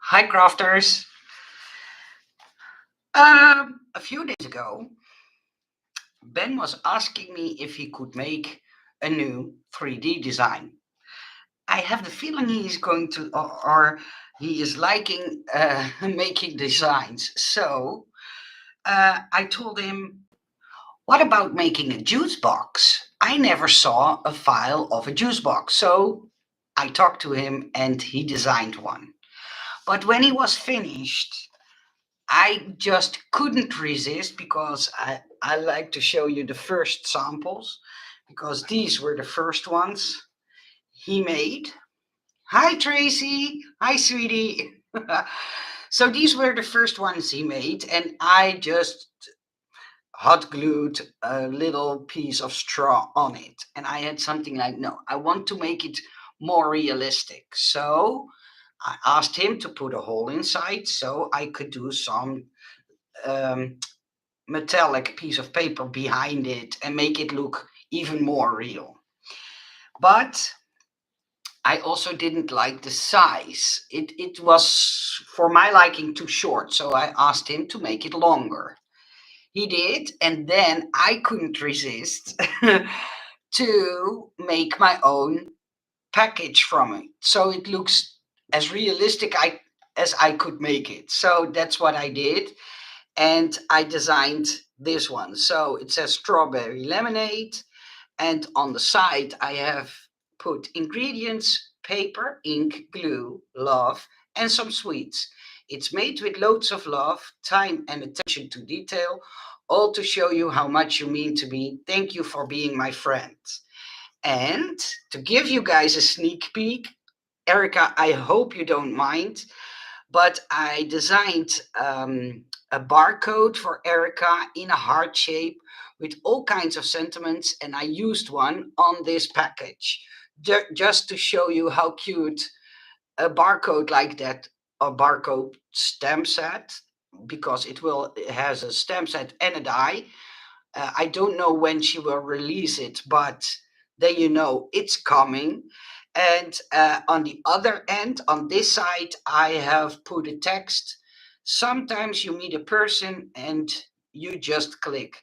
Hi, crafters. A few days ago, Ben was asking me if he could make a new 3D design. I have the feeling he is going to, or he is liking making designs. So I told him, what about making a juice box? I never saw a file of a juice box. So I talked to him and he designed one. But when he was finished, I just couldn't resist because I like to show you the first samples because these were the first ones he made. Hi, Tracy. Hi, sweetie. So these were the first ones he made, and I just hot glued a little piece of straw on it. And I had something like, no, I want to make it more realistic. So I asked him to put a hole inside so I could do some um, metallic piece of paper behind it and make it look even more real. But I also didn't like the size. It was, for my liking, too short. So I asked him to make it longer. He did. And then I couldn't resist to make my own package from it. So it looks as realistic as I could make it. So that's what I did. And I designed this one. So it says strawberry lemonade, and on the side I have put ingredients, paper, ink, glue, love, and some sweets. It's made with loads of love, time, and attention to detail, all to show you how much you mean to me. Thank you for being my friend. And to give you guys a sneak peek, Erica, I hope you don't mind, but I designed a barcode for Erica in a heart shape with all kinds of sentiments, and I used one on this package just to show you how cute a barcode like that, a barcode stamp set, because it has a stamp set and a die. I don't know when she will release it, but then you know it's coming. And on the other end, on this side, I have put a text. Sometimes you meet a person and you just click.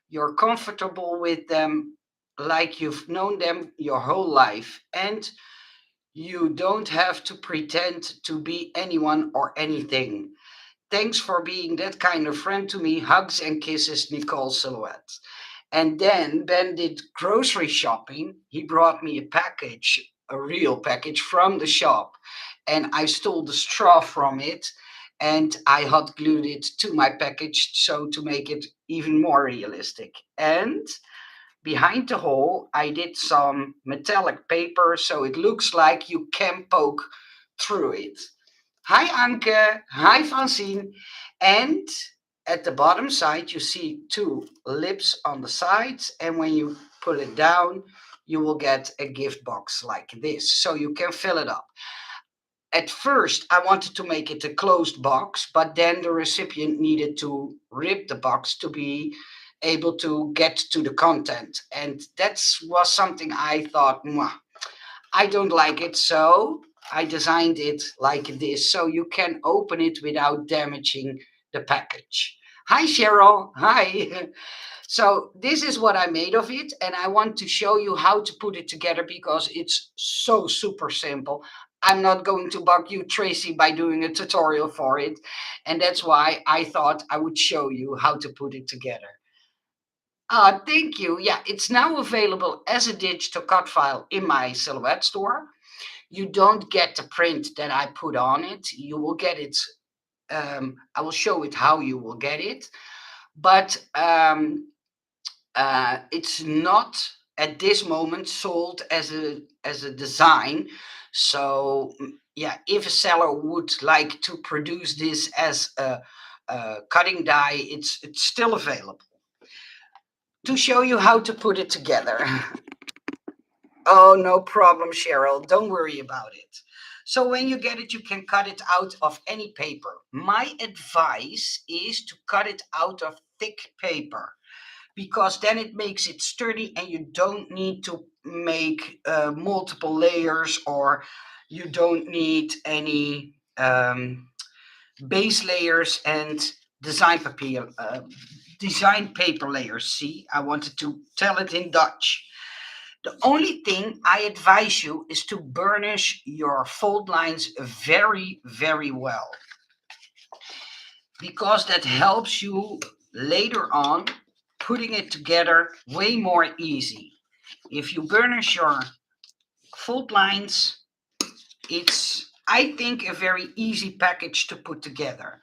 You're comfortable with them like you've known them your whole life. And you don't have to pretend to be anyone or anything. Thanks for being that kind of friend to me. Hugs and kisses, Nicole Silhouette. And then Ben did grocery shopping. He brought me a package, a real package from the shop. And I stole the straw from it and I hot glued it to my package so to make it even more realistic. And behind the hole, I did some metallic paper so it looks like you can poke through it. Hi Anke, hi Francine. And at the bottom side, you see two lips on the sides. And when you pull it down, you will get a gift box like this. So you can fill it up. At first, I wanted to make it a closed box, but then the recipient needed to rip the box to be able to get to the content. And that was something I thought, "Mwah, I don't like it." So I designed it like this so you can open it without damaging the package. Hi, Cheryl. Hi. So this is what I made of it, and I want to show you how to put it together because it's so super simple. I'm not going to bug you, Tracy, by doing a tutorial for it, and that's why I thought I would show you how to put it together. Thank you. Yeah, it's now available as a digital cut file in my Silhouette store. You don't get the print that I put on it. You will get it. I will show it how you will get it, but it's not at this moment sold as a design. So yeah, if a seller would like to produce this as a cutting die, it's still available. To show you how to put it together. Oh, no problem, Cheryl. Don't worry about it. So when you get it, you can cut it out of any paper. My advice is to cut it out of thick paper because then it makes it sturdy and you don't need to make multiple layers, or you don't need any base layers and design paper layers. See, I wanted to tell it in Dutch. The only thing I advise you is to burnish your fold lines very, very well, because that helps you later on putting it together way more easy. If you burnish your fold lines, it's, I think, a very easy package to put together.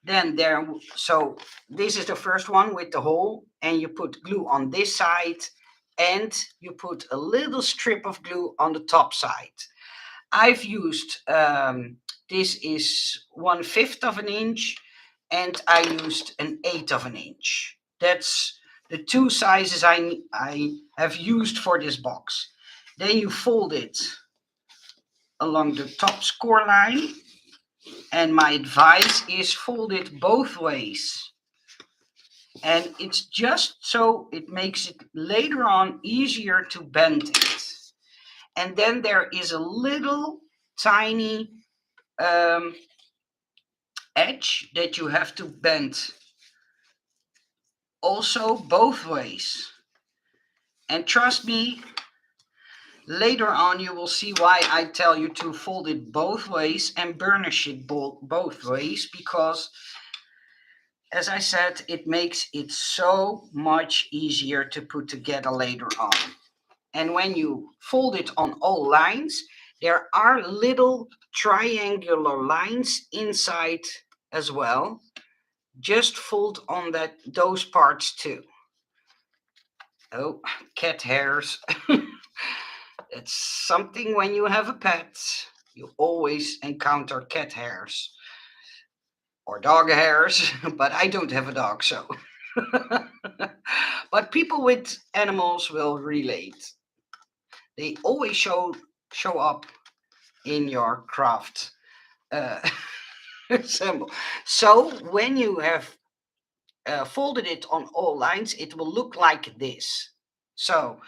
Then there, so this is the first one with the hole, and you put glue on this side, and you put a little strip of glue on the top side. I've used, this is 1/5 of an inch, and I used an 1/8 of an inch. That's the two sizes I have used for this box. Then you fold it along the top score line, and my advice is fold it both ways. And it's just so it makes it later on easier to bend it. And then there is a little tiny um, edge that you have to bend also both ways. And trust me, later on you will see why I tell you to fold it both ways and burnish it both ways, because as I said, it makes it so much easier to put together later on. And when you fold it on all lines, there are little triangular lines inside as well. Just fold on those parts too. Oh, cat hairs. It's something when you have a pet, you always encounter cat hairs or dog hairs, but I don't have a dog, so. But people with animals will relate. They always show up in your craft symbol. So when you have folded it on all lines, it will look like this. So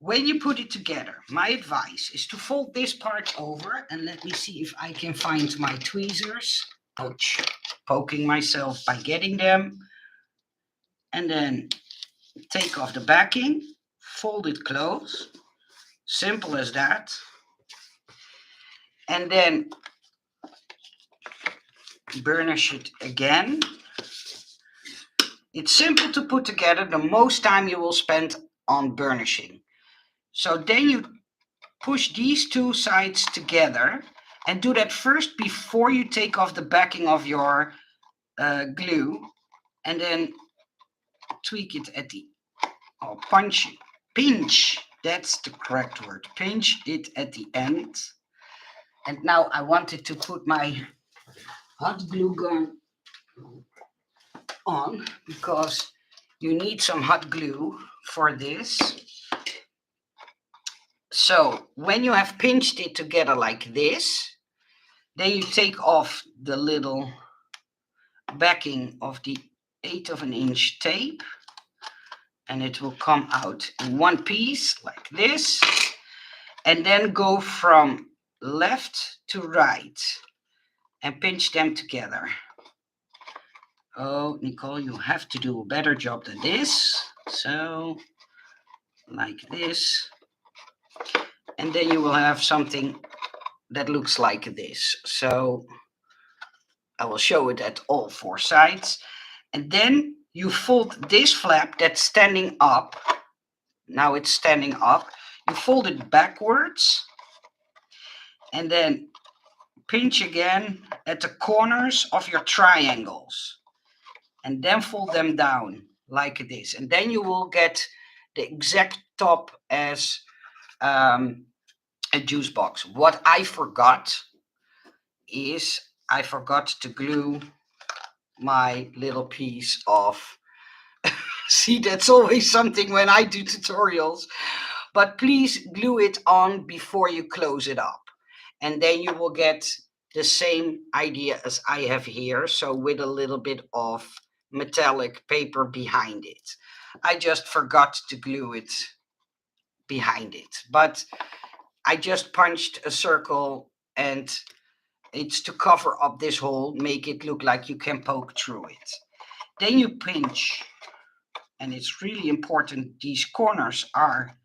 when you put it together, my advice is to fold this part over, and let me see if I can find my tweezers. Ouch, poking myself by getting them. And then take off the backing, fold it close, simple as that. And then burnish it again. It's simple to put together. The most time you will spend on burnishing. So then you push these two sides together, and do that first before you take off the backing of your glue, and then tweak it at the, or pinch, that's the correct word, pinch it at the end. And now I wanted to put my hot glue gun on, because you need some hot glue for this. So when you have pinched it together like this, then you take off the little backing of the 1/8 of an inch tape, and it will come out in one piece like this, and then go from left to right and pinch them together. Oh, Nicole, you have to do a better job than this. So, like this. And then you will have something that looks like this. So, I will show it at all four sides. And then you fold this flap that's standing up. Now it's standing up. You fold it backwards. And then pinch again at the corners of your triangles. And then fold them down like this. And then you will get the exact top as a juice box. What I forgot is I forgot to glue my little piece of, see, that's always something when I do tutorials, but please glue it on before you close it up, and then you will get the same idea as I have here, so with a little bit of metallic paper behind it. I just forgot to glue it behind it, but I just punched a circle and It's to cover up this hole, make it look like you can poke through it. Then you pinch, and it's really important these corners are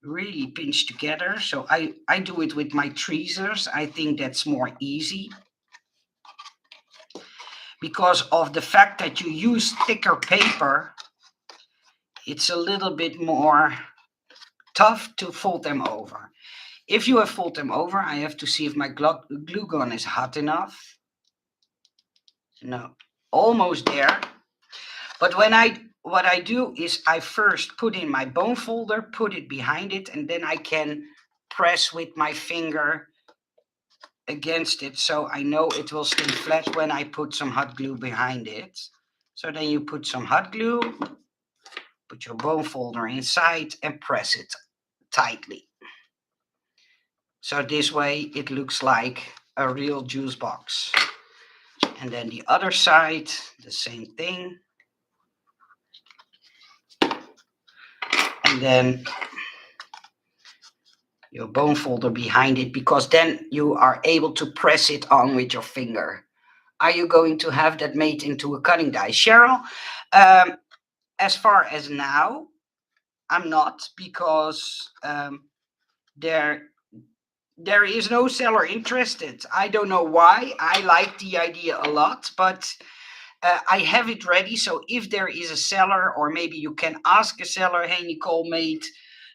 really pinched together. So I do it with my tweezers. I think that's more easy because of the fact that you use thicker paper. It's a little bit more tough to fold them over. If you have fold them over, I have to see if my glue gun is hot enough. No, almost there. But what I do is I first put in my bone folder, put it behind it, and then I can press with my finger against it so I know it will stay flat when I put some hot glue behind it. So then you put some hot glue, put your bone folder inside and press it tightly. So this way it looks like a real juice box. And then the other side, the same thing. And then your bone folder behind it, because then you are able to press it on with your finger. Are you going to have that made into a cutting die, Cheryl? As far as now, I'm not, because there is no seller interested. I don't know why. I like the idea a lot, but I have it ready. So if there is a seller, or maybe you can ask a seller, hey, Nicole made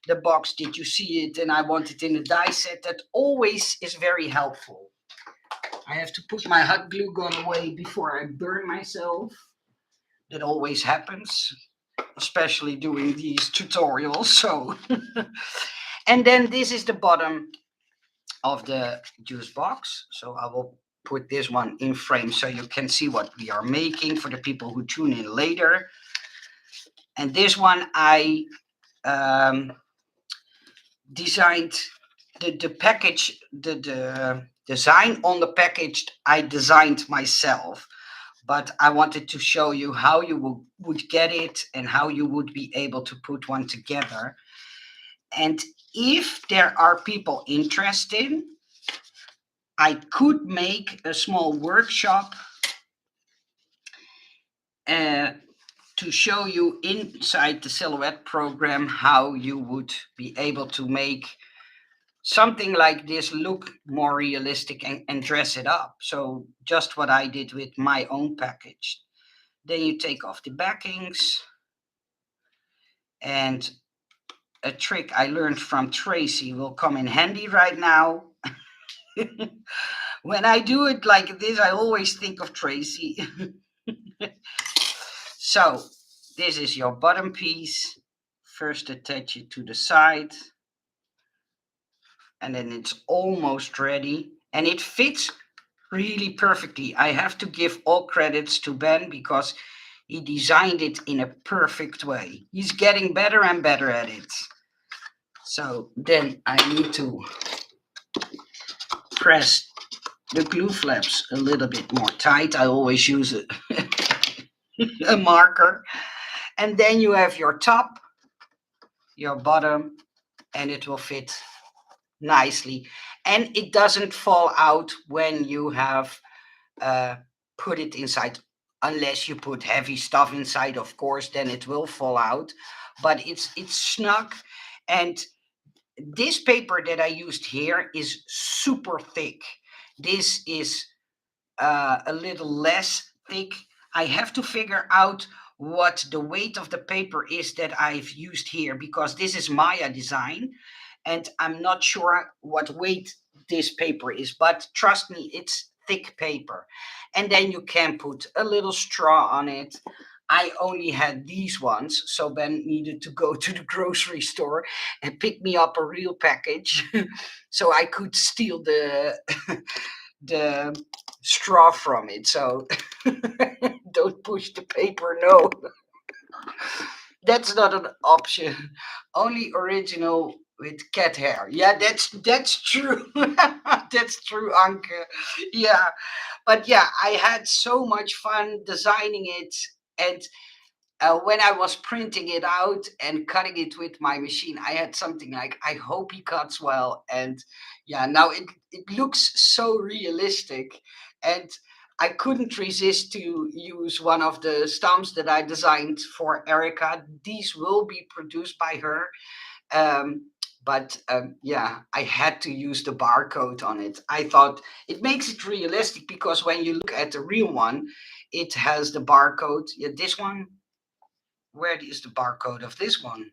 the box. Did you see it? And I want it in a die set. That always is very helpful. I have to put my hot glue gun away before I burn myself. That always happens, especially doing these tutorials. So, and then this is the bottom of the juice box. So I will put this one in frame so you can see what we are making for the people who tune in later. And this one I designed the package, the design on the package I designed myself, but I wanted to show you how you would get it and how you would be able to put one together. And if there are people interested, I could make a small workshop to show you inside the Silhouette program how you would be able to make something like this look more realistic and dress it up. So just what I did with my own package. Then you take off the backings. And a trick I learned from Tracy will come in handy right now. When I do it like this, I always think of Tracy. So this is your bottom piece. First attach it to the side. And then it's almost ready. And it fits really perfectly. I have to give all credits to Ben because he designed it in a perfect way. He's getting better and better at it. So then I need to press the glue flaps a little bit more tight. I always use a marker. And then you have your top, your bottom, and it will fit nicely. And it doesn't fall out when you have put it inside, unless you put heavy stuff inside, of course, then it will fall out. But it's snug. And this paper that I used here is super thick. This is a little less thick. I have to figure out what the weight of the paper is that I've used here, because this is Maya design and I'm not sure what weight this paper is, but trust me, it's thick paper. And then you can put a little straw on it. I only had these ones, so Ben needed to go to the grocery store and pick me up a real package so I could steal the the straw from it. So don't push the paper, no. That's not an option. Only original with cat hair. Yeah, that's true. That's true, Anke. Yeah. But yeah, I had so much fun designing it. And when I was printing it out and cutting it with my machine, I had something like, I hope he cuts well. And yeah, now it looks so realistic. And I couldn't resist to use one of the stamps that I designed for Erica. These will be produced by her. Um, but yeah, I had to use the barcode on it. I thought it makes it realistic because when you look at the real one, it has the barcode. Yeah, this one, where is the barcode of this one?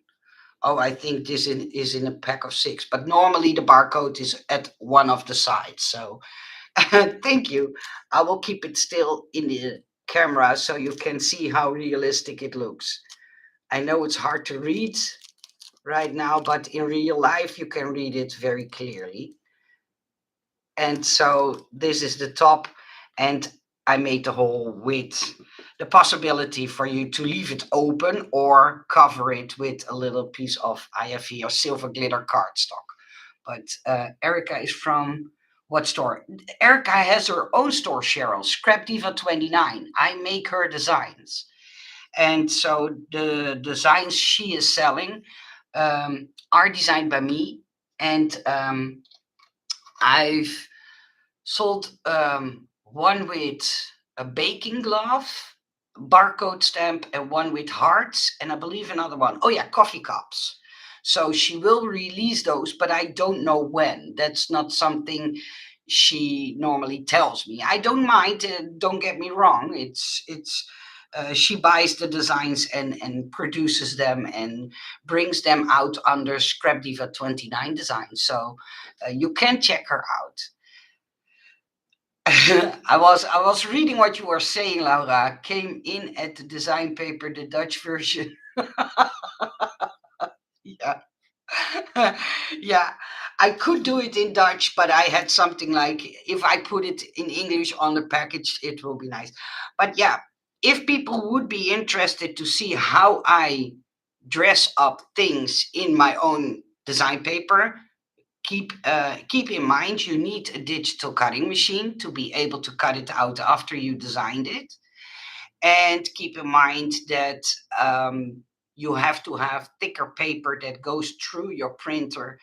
Oh, I think is in a pack of six, but normally the barcode is at one of the sides. So thank you. I will keep it still in the camera so you can see how realistic it looks. I know it's hard to read right now, but in real life you can read it very clearly. And so this is the top, and I made the whole width. The possibility for you to leave it open or cover it with a little piece of IFE or silver glitter cardstock. But Erica is from what store? Erica has her own store, Cheryl, Scrap Diva 29. I make her designs. And so the designs she is selling are designed by me. And I've sold one with a baking glove, barcode stamp, and one with hearts, and I believe another one. Oh yeah, coffee cups. So she will release those, but I don't know when. That's not something she normally tells me. I don't mind. Don't get me wrong. It's. She buys the designs and produces them and brings them out under Scrap Diva 29 design. So you can check her out. I was reading what you were saying, Laura. Came in at the design paper, the Dutch version. Yeah. Yeah. I could do it in Dutch, but I had something like, if I put it in English on the package, it will be nice. But yeah, if people would be interested to see how I dress up things in my own design paper, keep in mind you need a digital cutting machine to be able to cut it out after you designed it, and keep in mind that you have to have thicker paper that goes through your printer,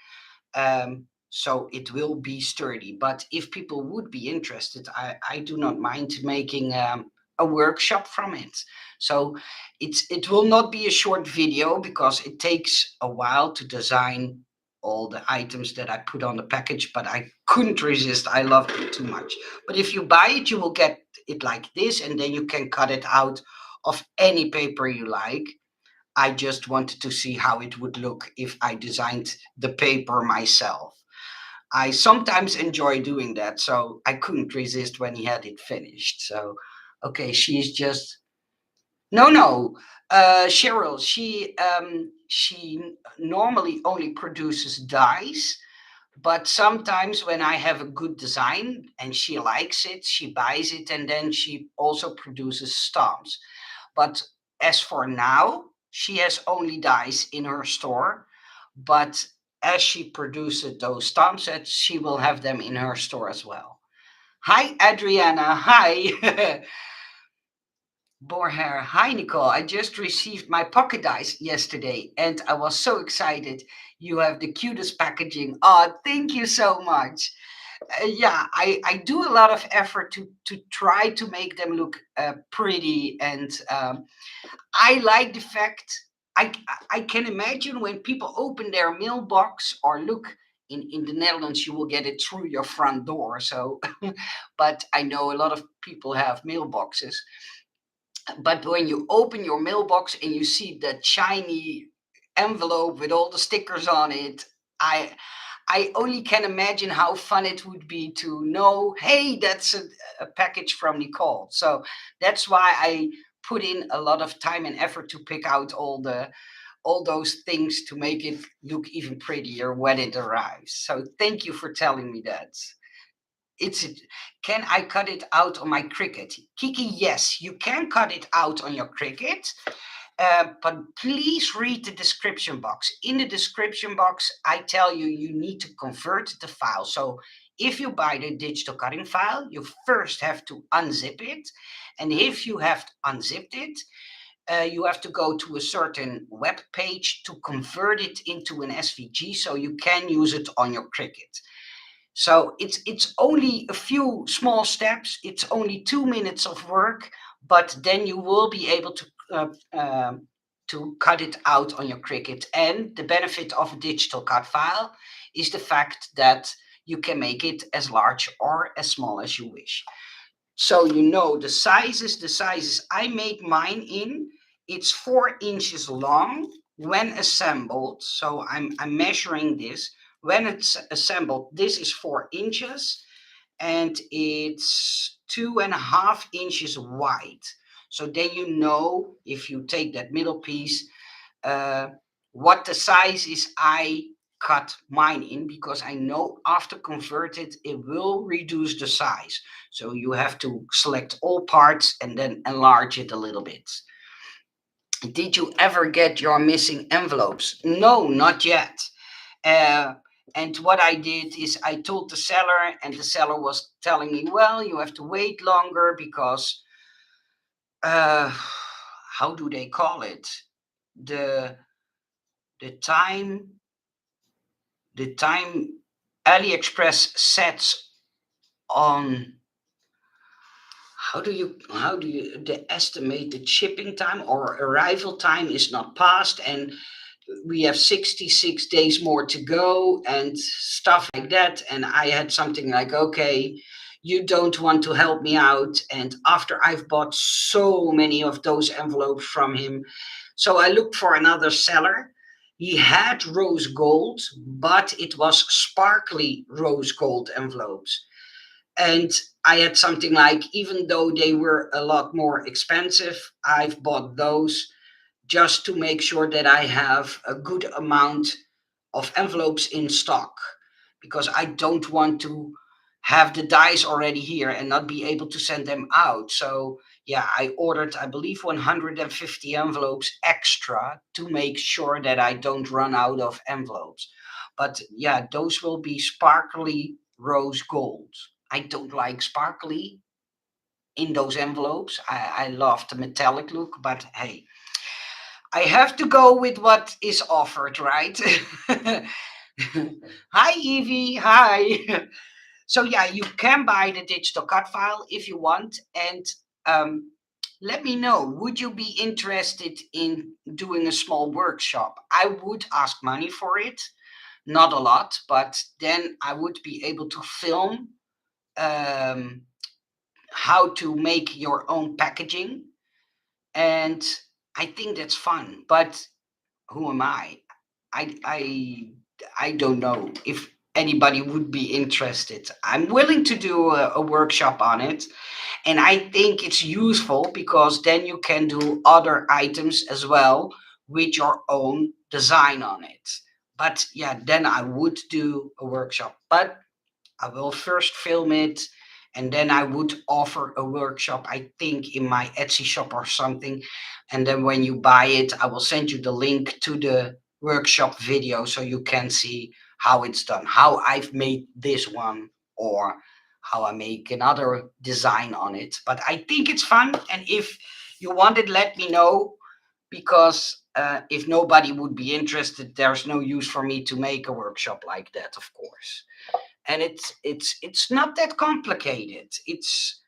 so it will be sturdy. But if people would be interested, I do not mind making a workshop from it. So it will not be a short video because it takes a while to design all the items that I put on the package, but I couldn't resist. I loved it too much. But if you buy it, you will get it like this, and then you can cut it out of any paper you like. I just wanted to see how it would look if I designed the paper myself. I sometimes enjoy doing that, so I couldn't resist when he had it finished. So, okay, she's just no, no. Cheryl, she normally only produces dies, but sometimes when I have a good design and she likes it, she buys it, and then she also produces stamps. But as for now, she has only dies in her store. But as she produces those stamp sets, she will have them in her store as well. Hi, Adriana. Hi. Borhair. Hi, Nicole. I just received my pocket dice yesterday and I was so excited. You have the cutest packaging. Oh, thank you so much. Yeah, I do a lot of effort to try to make them look pretty, and I like the fact I I can imagine when people open their mailbox or look in the Netherlands, you will get it through your front door. So, but I know a lot of people have mailboxes. But when you open your mailbox and you see that shiny envelope with all the stickers on it, I only can imagine how fun it would be to know, hey, that's a package from Nicole. So that's why I put in a lot of time and effort to pick out all those things to make it look even prettier when it arrives. So thank you for telling me that. It's Can I cut it out on my Cricut? Kiki, yes, you can cut it out on your Cricut. But please read the description box. In the description box, I tell you you need to convert the file. So if you buy the digital cutting file, you first have to unzip it. And if you have unzipped it, you have to go to a certain web page to convert it into an SVG so you can use it on your Cricut. So it's only a few small steps. It's only 2 minutes of work, but then you will be able to cut it out on your Cricut. And the benefit of a digital cut file is the fact that you can make it as large or as small as you wish. So you know the sizes I made mine in, it's 4 inches long when assembled. So I'm measuring this. When it's assembled, this is 4 inches and it's 2.5 inches wide. So then you know if you take that middle piece, uh, what the size is I cut mine in, because I know after converted it will reduce the size. So you have to select all parts and then enlarge it a little bit. Did you ever get your missing envelopes? No, not yet. Uh, and what I did is I told the seller, and the seller was telling me, well, you have to wait longer because, uh, how do they call it? The the time the time AliExpress sets on, how do you the estimated shipping time or arrival time is not passed, and we have 66 days more to go and stuff like that. And I had something like, okay, you don't want to help me out. And after I've bought so many of those envelopes from him, so I looked for another seller. He had rose gold, but it was sparkly rose gold envelopes. And I had something like, even though they were a lot more expensive, I've bought those just to make sure that I have a good amount of envelopes in stock, because I don't want to have the dies already here and not be able to send them out. So yeah, I ordered, I believe, 150 envelopes extra to make sure that I don't run out of envelopes. But yeah, those will be sparkly rose gold. I don't like sparkly in those envelopes. I love the metallic look, but hey, I have to go with what is offered, right? Hi, Evie. Hi. So, yeah, you can buy the digital cut file if you want. And um, let me know, would you be interested in doing a small workshop? I would ask money for it, not a lot, but then I would be able to film um, how to make your own packaging. And I think that's fun. But who am I? I I I don't know if anybody would be interested. I'm willing to do a workshop on it, and I think it's useful because then you can do other items as well with your own design on it. But yeah, then I would do a workshop. But I will first film it and then I would offer a workshop, I think, in my Etsy shop or something. And then when you buy it, I will send you the link to the workshop video so you can see how it's done, how I've made this one, or how I make another design on it. But I think it's fun. And if you want it, let me know, because if nobody would be interested, there's no use for me to make a workshop like that, of course. And it's not that complicated. It's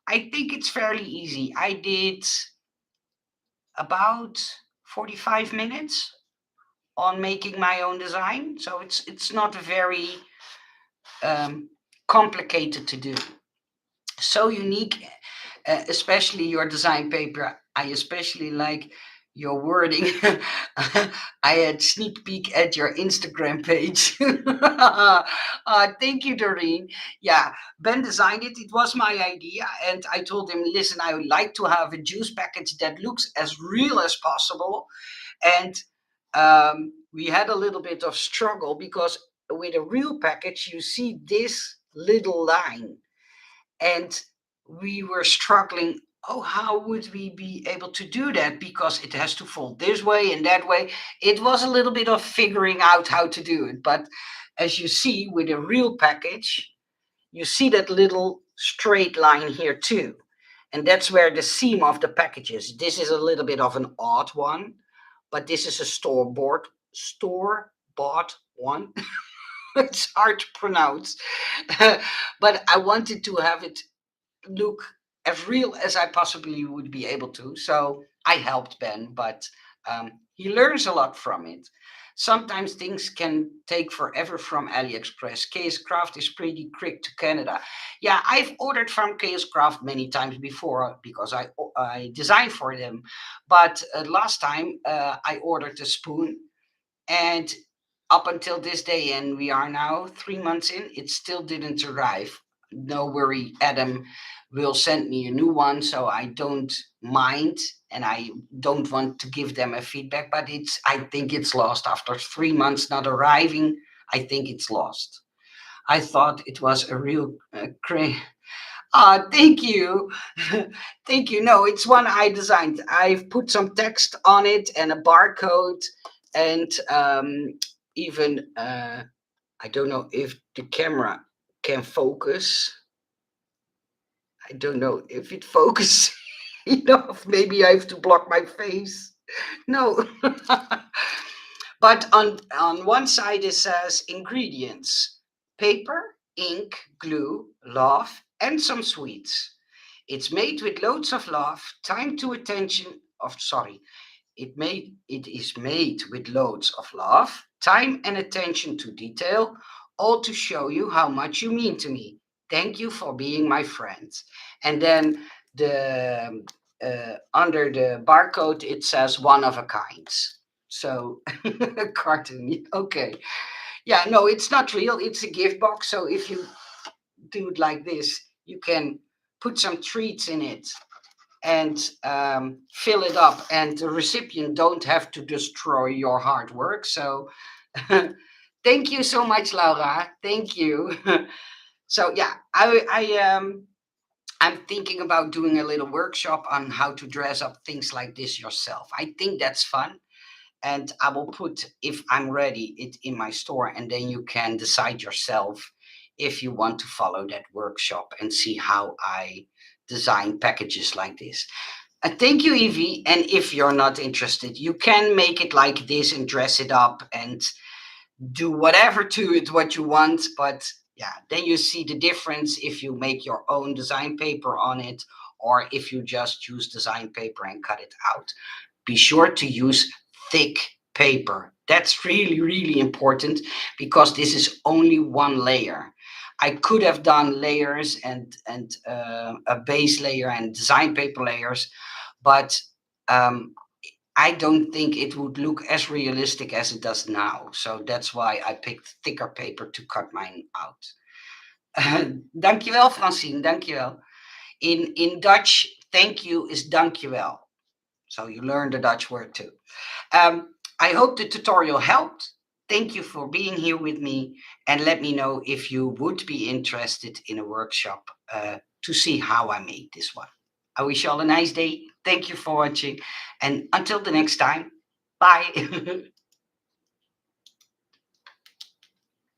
I think it's fairly easy. I did about 45 minutes on making my own design, so it's not very um, complicated to do. So unique, especially your design paper. I especially like your wording. I had sneak peek at your Instagram page. Thank you, Doreen. Yeah, Ben designed it. It was my idea, and I told him, "Listen, I would like to have a juice package that looks as real as possible." And we had a little bit of struggle because with a real package, you see this little line, and we were struggling. Oh, how would we be able to do that, because it has to fold this way and that way? It was a little bit of figuring out how to do it, but as you see with a real package, you see that little straight line here too. And that's where the seam of the package is. This is a little bit of an odd one, but this is a store bought one. It's hard to pronounce, but I wanted to have it look as real as I possibly would be able to. So I helped Ben, but he learns a lot from it. Sometimes things can take forever from AliExpress. KS Craft is pretty quick to Canada. Yeah, I've ordered from KS Craft many times before because I design for them. But last time I ordered a spoon, and up until this day, and we are now 3 months in, it still didn't arrive. No worry, Adam will send me a new one, so I don't mind, and I don't want to give them a feedback. But I think it's lost after 3 months not arriving. I think it's lost. I thought it was a real thank you. Thank you. No, it's one I designed. I've put some text on it and a barcode, and even I don't know if the camera can focus. I don't know if it focuses enough. Maybe I have to block my face. No. But on one side it says ingredients: paper, ink, glue, love, and some sweets. It's made with loads of love, time to attention of sorry. It is made with loads of love, time and attention to detail, all to show you how much you mean to me. Thank you for being my friend. And then the under the barcode it says one of a kind. So a cartoon. Okay. Yeah, no, it's not real. It's a gift box. So if you do it like this, you can put some treats in it and fill it up, and the recipient don't have to destroy your hard work. So thank you so much, Laura. Thank you. So yeah, I'm thinking about doing a little workshop on how to dress up things like this yourself. I think that's fun, and I will put, if I'm ready, it in my store, and then you can decide yourself if you want to follow that workshop and see how I design packages like this. Thank you, Evie. And if you're not interested, you can make it like this and dress it up and do whatever to it what you want. But yeah, then you see the difference if you make your own design paper on it, or if you just use design paper and cut it out. Be sure to use thick paper. That's really, really important, because this is only one layer. I could have done layers and a base layer and design paper layers, but um, I don't think it would look as realistic as it does now. So that's why I picked thicker paper to cut mine out. Dankjewel, Francine. Dankjewel. In Dutch, thank you is dankjewel. So you learn the Dutch word too. I hope the tutorial helped. Thank you for being here with me, and let me know if you would be interested in a workshop to see how I made this one. I wish you all a nice day. Thank you for watching, and until the next time, bye.